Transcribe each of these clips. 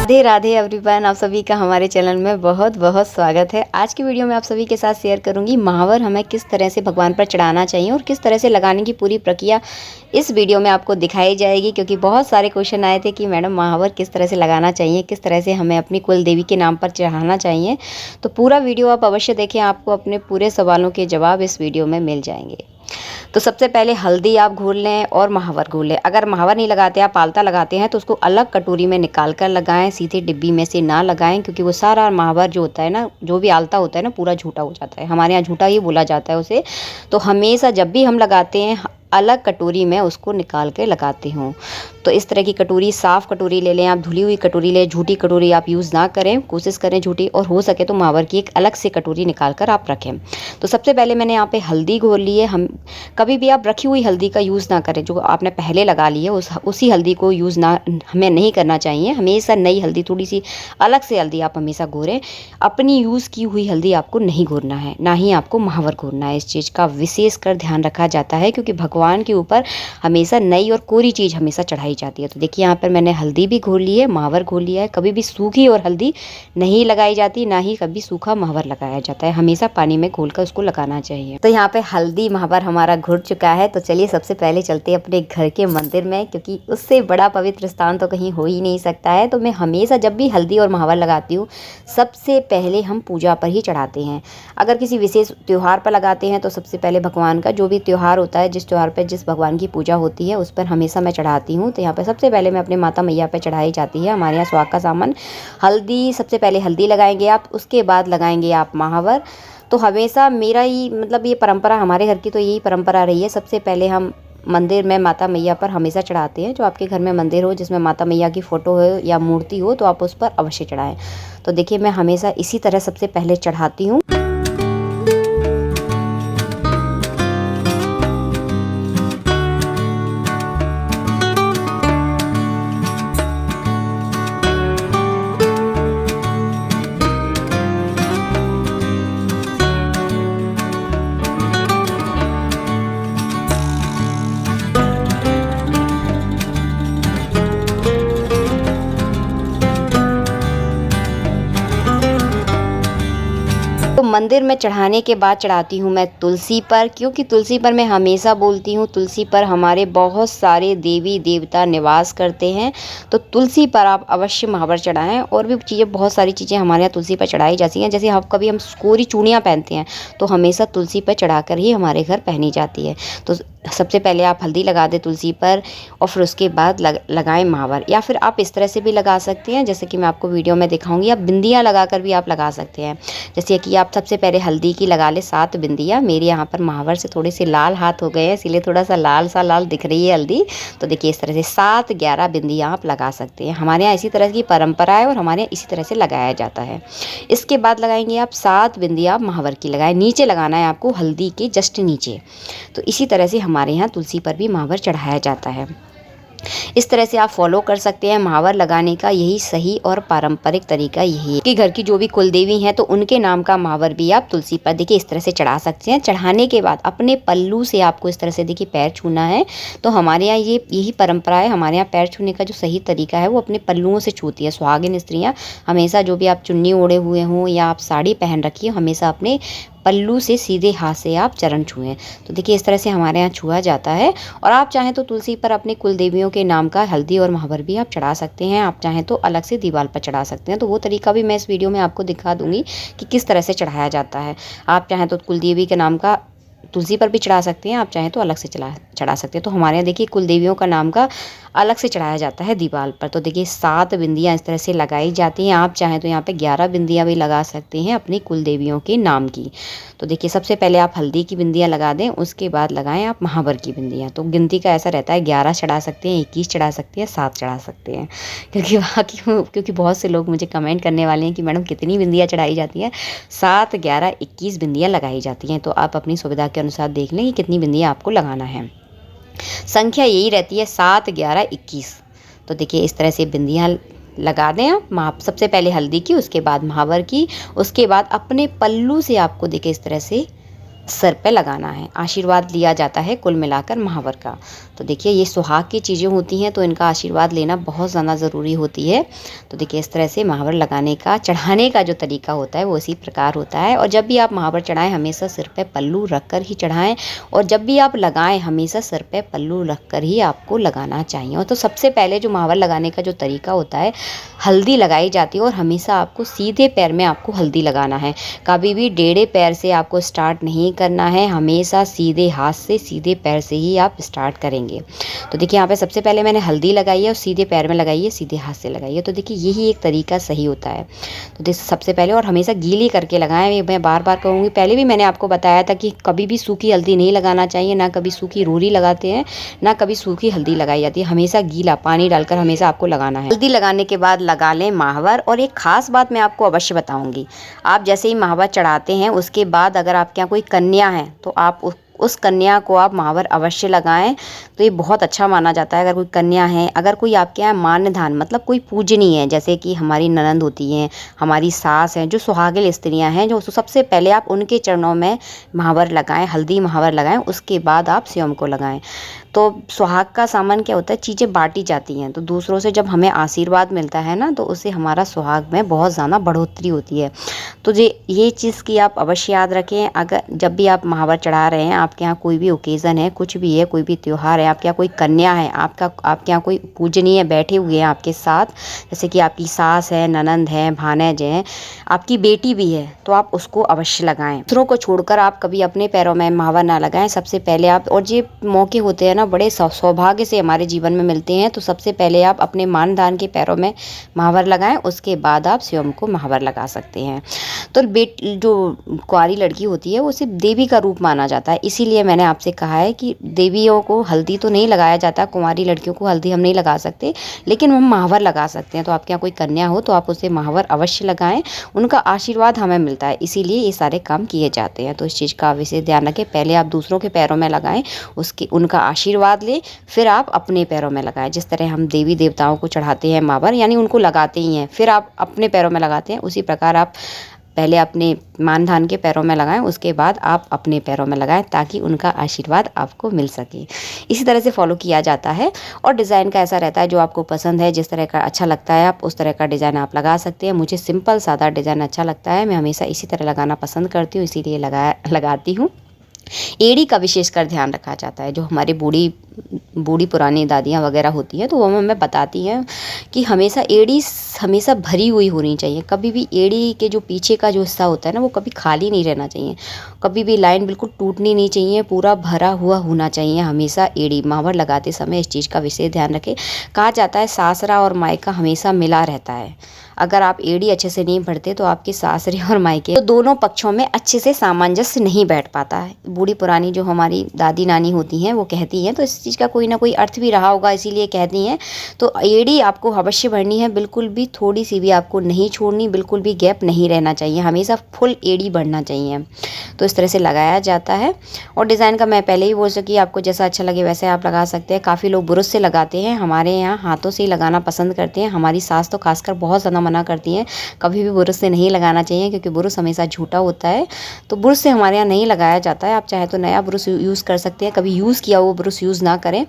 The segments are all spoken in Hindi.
राधे राधे एवरीवन, आप सभी का हमारे चैनल में बहुत बहुत स्वागत है। आज की वीडियो में आप सभी के साथ शेयर करूंगी महावर हमें किस तरह से भगवान पर चढ़ाना चाहिए और किस तरह से लगाने की पूरी प्रक्रिया इस वीडियो में आपको दिखाई जाएगी। क्योंकि बहुत सारे क्वेश्चन आए थे कि मैडम महावर किस तरह से लगाना चाहिए, किस तरह से हमें अपनी कुल देवी के नाम पर चढ़ाना चाहिए। तो पूरा वीडियो आप अवश्य देखें, आपको अपने पूरे सवालों के जवाब इस वीडियो में मिल जाएंगे। तो सबसे पहले हल्दी आप घोल लें और महावर घोल लें। अगर महावर नहीं लगाते, आप पालता लगाते हैं तो उसको अलग कटोरी में निकाल कर लगाएं, सीधे डिब्बी में से ना लगाएं। क्योंकि वो सारा महावर जो होता है ना, जो भी आलता होता है ना, पूरा झूठा हो जाता है। हमारे यहाँ झूठा ही बोला जाता है उसे। तो हमेशा जब भी हम लगाते हैं अलग कटोरी में उसको निकाल के लगाती हूँ। तो इस तरह की कटोरी, साफ़ कटोरी ले लें आप, धुली हुई कटोरी लें। झूठी कटोरी आप यूज़ ना करें, कोशिश करें झूठी, और हो सके तो महावर की एक अलग से कटोरी निकाल कर आप रखें। तो सबसे पहले मैंने यहाँ पे हल्दी घोल ली है। हम कभी भी आप रखी हुई हल्दी का यूज़ ना करें, जो आपने पहले लगा ली है उसी हल्दी को यूज़ ना हमें नहीं करना चाहिए। हमेशा नई हल्दी, थोड़ी सी अलग से हल्दी आप हमेशा घोरें। अपनी यूज़ की हुई हल्दी आपको नहीं घोरना है, ना ही आपको महावर घोरना है। इस चीज़ का विशेष कर ध्यान रखा जाता है, क्योंकि भगवान के ऊपर हमेशा नई और कोरी चीज़ हमेशा चढ़ाई जाती है। तो देखिए यहाँ पर मैंने हल्दी भी घोल ली है, महावर घोल लिया है। कभी भी सूखी और हल्दी नहीं लगाई जाती, ना ही कभी सूखा महावर लगाया जाता है। हमेशा पानी में घोल कर उसको लगाना चाहिए। तो यहाँ पे हल्दी महावर हमारा घुल चुका है। तो चलिए सबसे पहले चलते हैं अपने घर के मंदिर में, क्योंकि उससे बड़ा पवित्र स्थान तो कहीं हो ही नहीं सकता है। तो मैं हमेशा जब भी हल्दी और महावर लगाती हूँ, सबसे पहले हम पूजा पर ही चढ़ाते हैं। अगर किसी विशेष त्यौहार पर लगाते हैं तो सबसे पहले भगवान का जो भी त्यौहार होता है, जिस त्यौहार पर जिस भगवान की पूजा होती है, उस पर हमेशा मैं चढ़ाती हूँ। तो यहाँ पर सबसे पहले मैं अपने माता मैया पे चढ़ाई जाती है। हमारे यहाँ स्वाग का सामान हल्दी, सबसे पहले हल्दी लगाएंगे आप, उसके बाद लगाएंगे आप महावर। तो हमेशा मेरा ही मतलब ये परंपरा, हमारे घर की तो यही परंपरा रही है। सबसे पहले हम मंदिर में माता मैया पर हमेशा चढ़ाते हैं। जो आपके घर में मंदिर हो जिसमें माता मैया की फ़ोटो हो या मूर्ति हो, तो आप उस पर अवश्य चढ़ाएं। तो देखिए मैं हमेशा इसी तरह सबसे पहले चढ़ाती हूँ। तो मंदिर में चढ़ाने के बाद चढ़ाती हूँ मैं तुलसी पर, क्योंकि तुलसी पर मैं हमेशा बोलती हूँ, तुलसी पर हमारे बहुत सारे देवी देवता निवास करते हैं। तो तुलसी पर आप अवश्य महावर चढ़ाएं। और भी चीज़ें, बहुत सारी चीज़ें हमारे यहाँ तुलसी पर चढ़ाई जाती हैं। जैसे कभी हम कोरी चूड़ियाँ पहनते हैं तो हमेशा तुलसी पर चढ़ाकर ही हमारे घर पहनी जाती है। तो सबसे पहले आप हल्दी लगा दें तुलसी पर, और फिर उसके बाद लगाएं महावर। या फिर आप इस तरह से भी लगा सकते हैं, जैसे कि मैं आपको वीडियो में दिखाऊंगी। आप बिंदियाँ लगाकर भी आप लगा सकते हैं। जैसे कि आप सबसे पहले हल्दी की लगा ले 7 बिंदियाँ। मेरे यहाँ पर महावर से थोड़े से लाल हाथ हो गए हैं, इसीलिए थोड़ा सा लाल दिख रही है हल्दी। तो देखिए इस तरह से 7-11 बिंदियाँ आप लगा सकते हैं। हमारे यहाँ इसी तरह की परंपरा है और हमारे यहाँ इसी तरह से लगाया जाता है। इसके बाद लगाएंगे आप 7 बिंदियाँ महावर की लगाएं। नीचे लगाना है आपको, हल्दी के जस्ट नीचे। तो इसी तरह से हमारे यहाँ तुलसी पर भी महावर चढ़ाया जाता है। इस तरह से आप फॉलो कर सकते हैं। महावर लगाने का यही सही और पारंपरिक तरीका यही है कि घर की जो भी कुलदेवी हैं तो उनके नाम का महावर भी आप तुलसी पर देखिए इस तरह से चढ़ा सकते हैं। चढ़ाने के बाद अपने पल्लू से आपको इस तरह से देखिए पैर छूना है। तो हमारे यहाँ यही परंपरा है। हमारे यहाँ पैर छूने का जो सही तरीका है वो अपने पल्लुओं से छूती है। सुहागिन स्त्रियाँ हमेशा, जो भी आप चुन्नी ओढ़े हुए हों या आप साड़ी पहन रखी हो, हमेशा अपने पल्लू से सीधे हाथ से आप चरण छुएं। तो देखिए इस तरह से हमारे यहाँ छुआ जाता है। और आप चाहें तो तुलसी पर अपने कुल देवियों के नाम का हल्दी और महावर भी आप चढ़ा सकते हैं। आप चाहें तो अलग से दीवार पर चढ़ा सकते हैं। तो वो तरीका भी मैं इस वीडियो में आपको दिखा दूंगी कि किस तरह से चढ़ाया जाता है। आप चाहें तो कुल देवी के नाम का तुलसी पर भी चढ़ा सकते हैं, आप चाहें तो अलग से चढ़ा सकते हैं। तो हमारे यहाँ देखिए कुल देवियों का नाम का अलग से चढ़ाया जाता है दीवार पर। तो देखिए 7 बिंदियाँ इस तरह से लगाई जाती हैं। आप चाहें तो यहाँ पे 11 बिंदियाँ भी लगा सकते हैं अपनी कुल देवियों के नाम की। तो देखिए सबसे पहले आप हल्दी की बिंदियाँ लगा दें, उसके बाद लगाएं आप महावर की बिंदियाँ। तो गिनती का ऐसा रहता है, 11 चढ़ा सकते हैं, 21 चढ़ा सकते हैं, 7 चढ़ा सकते हैं। क्योंकि बहुत से लोग मुझे कमेंट करने वाले हैं कि मैडम कितनी बिंदियाँ चढ़ाई जाती हैं। 7, 11, 21 बिंदियाँ लगाई जाती हैं। तो आप अपनी सुविधा के अनुसार देख लें कि कितनी बिंदियाँ आपको लगाना है। संख्या यही रहती है 7, 11, 21। तो देखिए इस तरह से बिंदियाँ लगा दें आप। सबसे पहले हल्दी की, उसके बाद महावर की, उसके बाद अपने पल्लू से आपको देखिए इस तरह से सर पे लगाना है। आशीर्वाद लिया जाता है कुल मिलाकर महावर का। तो देखिए ये सुहाग की चीज़ें होती हैं तो इनका आशीर्वाद लेना बहुत ज़्यादा ज़रूरी होती है। तो देखिए इस तरह से महावर लगाने का, चढ़ाने का जो तरीका होता है वो इसी प्रकार होता है। और जब भी आप महावर चढ़ाएं हमेशा सिर पे पल्लू रख कर ही चढ़ाएं, और जब भी आप लगाएं हमेशा सिर पे पल्लू रख कर ही आपको लगाना चाहिए। और तो सबसे पहले जो महावर लगाने का जो तरीका होता है, हल्दी लगाई जाती है और हमेशा आपको सीधे पैर में आपको हल्दी लगाना है। कभी भी टेढ़े पैर से आपको स्टार्ट नहीं करना है, हमेशा सीधे हाथ से, सीधे पैर से ही आप स्टार्ट करेंगे। तो देखिए यहाँ पे सबसे पहले मैंने हल्दी लगाई है और सीधे पैर में लगाई है, सीधे हाथ से लगाई है। तो देखिए यही एक तरीका सही होता है। तो देखिए सबसे पहले, और हमेशा गीली करके लगाएं। मैं बार बार कहूँगी, पहले भी मैंने आपको बताया था कि कभी भी सूखी हल्दी नहीं लगाना चाहिए, ना कभी सूखी रोली लगाते हैं, ना कभी सूखी हल्दी लगाई जाती है। हमेशा गीला पानी डालकर हमेशा आपको लगाना है। हल्दी लगाने के बाद लगा लें महावर। और एक खास बात मैं आपको अवश्य बताऊंगी, आप जैसे ही महावर चढ़ाते हैं उसके बाद अगर आपके यहाँ कोई कन्या है तो आप उस कन्या को आप महावर अवश्य लगाएं। तो ये बहुत अच्छा माना जाता है। अगर कोई कन्या है, अगर कोई आपके यहाँ मान्यधान मतलब कोई पूजनीय है, जैसे कि हमारी ननंद होती हैं, हमारी सास हैं, जो सुहागिन स्त्रियां हैं, जो सबसे पहले आप उनके चरणों में महावर लगाएं, हल्दी महावर लगाएं, उसके बाद आप स्वयं को लगाएं। तो सुहाग का सामान क्या होता है, चीज़ें बांटी जाती हैं। तो दूसरों से जब हमें आशीर्वाद मिलता है ना, तो उससे हमारा सुहाग में बहुत ज़्यादा बढ़ोतरी होती है। तो ये चीज़ की आप अवश्य याद रखें। अगर जब भी आप महावर चढ़ा रहे हैं, आपके यहाँ कोई भी ओकेज़न है, कुछ भी है, कोई भी त्यौहार है, आपके यहाँ कोई कन्या है, आपके यहाँ कोई पूजनीय बैठे हुए हैं आपके साथ, जैसे कि आपकी सास है, ननंद है, भानज है, आपकी बेटी भी है, तो आप उसको अवश्य लगाएं। दूसरों को छोड़कर आप कभी अपने पैरों में महावर ना लगाएं। सबसे पहले आप, और ये मौके होते हैं ना बड़े सौभाग्य से हमारे जीवन में मिलते हैं, तो सबसे पहले आप अपने मानदान के पैरों में महावर लगाएं, उसके बाद आप स्वयं को महावर लगा सकते हैं। तो जो कुंवारी लड़की होती है वो सिर्फ देवी का रूप माना जाता है, इसीलिए मैंने आपसे कहा है कि देवियों को हल्दी तो नहीं लगाया जाता, कुंवारी लड़कियों को हल्दी हम नहीं लगा सकते, लेकिन हम महावर लगा सकते हैं। तो आपके यहाँ कोई कन्या हो तो आप उसे महावर अवश्य लगाएं, उनका आशीर्वाद हमें मिलता है, इसीलिए ये सारे काम किए जाते हैं। तो इस चीज़ का विशेष ध्यान रखें। पहले आप दूसरों के पैरों में लगाएं, उनका आशीर्वाद लें, फिर आप अपने पैरों में लगाएं। जिस तरह हम देवी देवताओं को चढ़ाते हैं महावर, यानी उनको लगाते ही हैं, फिर आप अपने पैरों में लगाते हैं, उसी प्रकार आप पहले अपने मानधान के पैरों में लगाएं, उसके बाद आप अपने पैरों में लगाएं, ताकि उनका आशीर्वाद आपको मिल सके। इसी तरह से फॉलो किया जाता है। और डिज़ाइन का ऐसा रहता है, जो आपको पसंद है, जिस तरह का अच्छा लगता है, आप उस तरह का डिज़ाइन आप लगा सकते हैं। मुझे सिंपल सादा डिज़ाइन अच्छा लगता है, मैं हमेशा इसी तरह लगाना पसंद करती हूँ, इसीलिए लगाती हूँ। एड़ी का विशेषकर ध्यान रखा जाता है। जो हमारी बूढ़ी पुरानी दादियाँ वगैरह होती हैं, तो वो हमें बताती हैं कि हमेशा एड़ी हमेशा भरी हुई होनी चाहिए। कभी भी एड़ी के जो पीछे का जो हिस्सा होता है ना, वो कभी खाली नहीं रहना चाहिए, कभी भी लाइन बिल्कुल टूटनी नहीं चाहिए, पूरा भरा हुआ होना चाहिए हमेशा एड़ी। महावर लगाते समय इस चीज़ का विशेष ध्यान रखें। कहा जाता है सासरा और मायका हमेशा मिला रहता है। अगर आप एड़ी अच्छे से नहीं भरते तो आपके सासरे और मायके, तो दोनों पक्षों में अच्छे से सामंजस्य नहीं बैठ पाता है। बूढ़ी पुरानी जो हमारी दादी नानी होती हैं वो कहती हैं, तो इस चीज़ का कोई ना कोई अर्थ भी रहा होगा, इसीलिए कहती हैं। तो एड़ी आपको अवश्य भरनी है, बिल्कुल भी थोड़ी सी भी आपको नहीं छोड़नी, बिल्कुल भी गैप नहीं रहना चाहिए, हमेशा फुल एड़ी भरना चाहिए। तो इस तरह से लगाया जाता है। और डिज़ाइन का मैं पहले ही बोल सकी, आपको जैसा अच्छा लगे वैसे आप लगा सकते हैं। काफ़ी लोग ब्रश से लगाते हैं, हमारे यहाँ हाथों से ही लगाना पसंद करते हैं। हमारी सास तो खासकर बहुत ज़्यादा मना करती हैं, कभी भी ब्रश से नहीं लगाना चाहिए, क्योंकि ब्रश हमेशा झूठा होता है। तो ब्रश से हमारे यहाँ नहीं लगाया जाता है। आप चाहे तो नया ब्रश यूज़ कर सकते हैं, कभी यूज़ किया वो ब्रश यूज़ ना करें।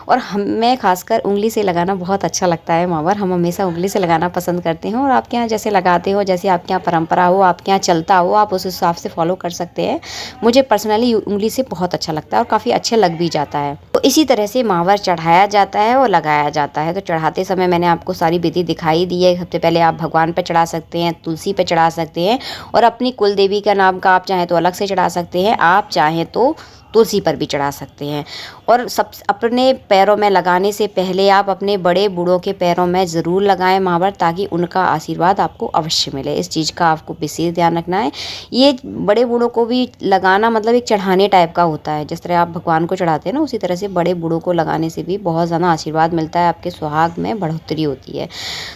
और हमें खासकर उंगली से लगाना बहुत अच्छा लगता है महावर, हम हमेशा उंगली से लगाना पसंद करते हैं। और आपके यहाँ जैसे लगाते हो, जैसे आपके यहाँ परंपरा हो, आपके यहाँ चलता हो, आप उस हिसाब से फॉलो कर सकते हैं। मुझे पर्सनली उंगली से बहुत अच्छा लगता है और काफ़ी अच्छा लग भी जाता है। तो इसी तरह से महावर चढ़ाया जाता है और लगाया जाता है। तो चढ़ाते समय मैंने आपको सारी विधि दिखाई दी है। सबसे पहले आप भगवान पे चढ़ा सकते हैं, तुलसी पे चढ़ा सकते हैं, और अपनी कुल देवी का नाम का आप चाहें तो अलग से चढ़ा सकते हैं, आप चाहें तो तुलसी पर भी चढ़ा सकते हैं। और सब अपने पैरों में लगाने से पहले आप अपने बड़े बूढ़ों के पैरों में ज़रूर लगाएं महावर, ताकि उनका आशीर्वाद आपको अवश्य मिले। इस चीज़ का आपको विशेष ध्यान रखना है। ये बड़े बूढ़ों को भी लगाना मतलब एक चढ़ाने टाइप का होता है। जिस तरह आप भगवान को चढ़ाते हैं ना, उसी तरह से बड़े बूढ़ों को लगाने से भी बहुत ज़्यादा आशीर्वाद मिलता है, आपके सुहाग में बढ़ोतरी होती है।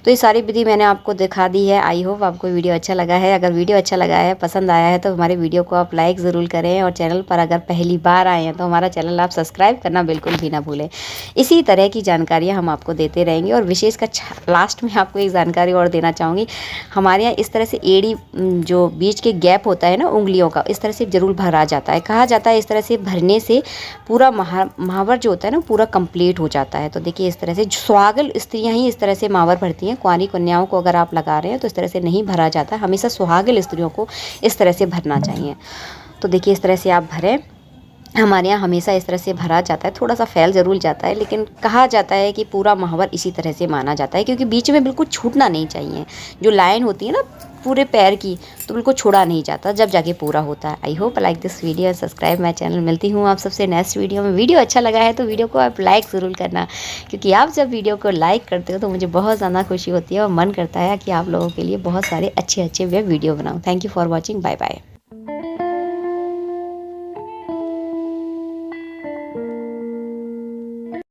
तो ये सारी विधि मैंने आपको दिखा दी है। आई होप आपको वीडियो अच्छा लगा है। अगर वीडियो अच्छा लगा है, पसंद आया है, तो हमारे वीडियो को आप लाइक ज़रूर करें। और चैनल पर अगर पहली पहली बार आए हैं तो हमारा चैनल आप सब्सक्राइब करना बिल्कुल भी ना भूलें। इसी तरह की जानकारियाँ हम आपको देते रहेंगे। और विशेष का लास्ट में आपको एक जानकारी और देना चाहूँगी, हमारे यहाँ इस तरह से एड़ी जो बीच के गैप होता है ना उंगलियों का, इस तरह से ज़रूर भरा जाता है। कहा जाता है इस तरह से भरने से पूरा महावर जो होता है ना पूरा कंप्लीट हो जाता है। तो देखिए इस तरह से सुहागन स्त्रियां ही इस तरह से महावर भरती हैं। कुंवारी कन्याओं को अगर आप लगा रहे हैं तो इस तरह से नहीं भरा जाता, हमेशा सुहागन स्त्रियों को इस तरह से भरना चाहिए। तो देखिए इस तरह से आप भरें। हमारे यहाँ हमेशा इस तरह से भरा जाता है, थोड़ा सा फैल ज़रूर जाता है, लेकिन कहा जाता है कि पूरा महावर इसी तरह से माना जाता है, क्योंकि बीच में बिल्कुल छूटना नहीं चाहिए। जो लाइन होती है ना पूरे पैर की, तो बिल्कुल छोड़ा नहीं जाता, जब जाके पूरा होता है। I hope like this video, subscribe my channel. मिलती हूँ आप सबसे नेक्स्ट वीडियो में। वीडियो अच्छा लगा है तो वीडियो को आप लाइक ज़रूर करना, क्योंकि आप जब वीडियो को लाइक करते हो तो मुझे बहुत ज़्यादा खुशी होती है और मन करता है कि आप लोगों के लिए बहुत सारे अच्छे अच्छे वीडियो बनाऊँ। Thank you for watching. Bye bye.